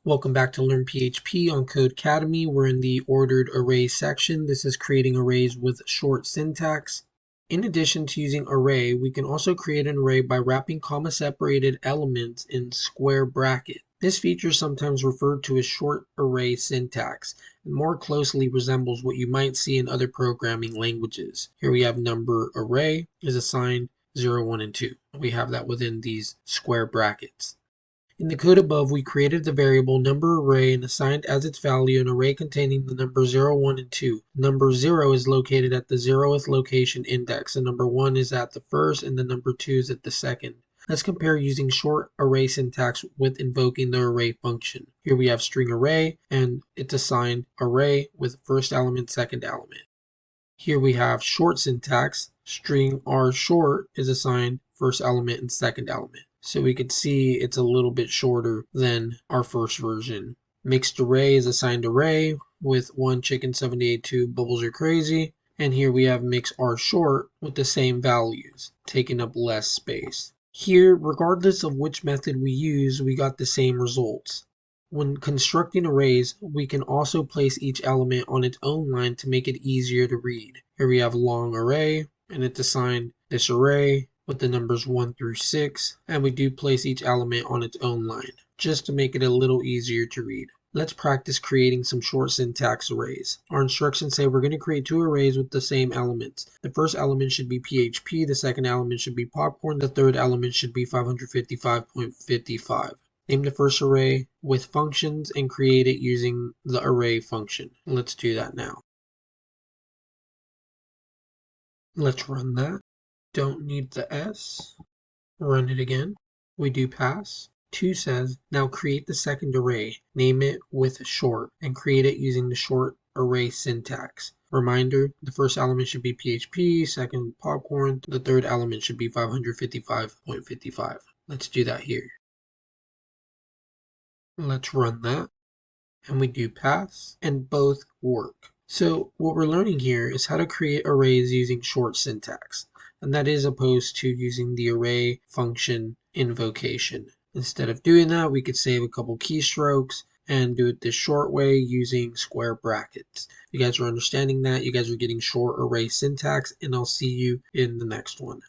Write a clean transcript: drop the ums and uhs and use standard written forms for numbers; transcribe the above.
Welcome back to Learn PHP on Codecademy. We're in the ordered array section. This is creating arrays with short syntax. In addition to using array, we can also create an array by wrapping comma-separated elements in square bracket. This feature is sometimes referred to as short array syntax and more closely resembles what you might see in other programming languages. Here we have number array is assigned 0, 1, and 2. We have that within these square brackets. In the code above, we created the variable number array and assigned as its value an array containing the numbers 0, 1, and 2. Number 0 is located at the 0th location index, and number 1 is at the first, and the number 2 is at the second. Let's compare using short array syntax with invoking the array function. Here we have string array, and it's assigned array with first element, second element. Here we have short syntax. String rshort is assigned first element and second element. So we can see it's a little bit shorter than our first version. Mixed array is assigned array with 1 chicken 78 2 bubbles are crazy. And here we have mix rshort with the same values, taking up less space. Here, regardless of which method we use, we got the same results. When constructing arrays, we can also place each element on its own line to make it easier to read. Here we have long array, and it's assigned this array with the numbers 1 through 6, and we do place each element on its own line, just to make it a little easier to read. Let's practice creating some short syntax arrays. Our instructions say we're going to create 2 arrays with the same elements. The first element should be PHP, the second element should be popcorn, the third element should be 555.55. Name the first array with functions and create it using the array function. Let's do that now. Let's run that. Don't need the S. Run it again. We do pass. 2 says, now create the second array. Name it with short and create it using the short array syntax. Reminder, the first element should be PHP, second popcorn, the third element should be 555.55. Let's do that here. Let's run that. And we do pass, and both work. So what we're learning here is how to create arrays using short syntax. And that is opposed to using the array function invocation. Instead of doing that, we could save a couple keystrokes and do it this short way using square brackets. If you guys are understanding that, you guys are getting short array syntax, and I'll see you in the next one.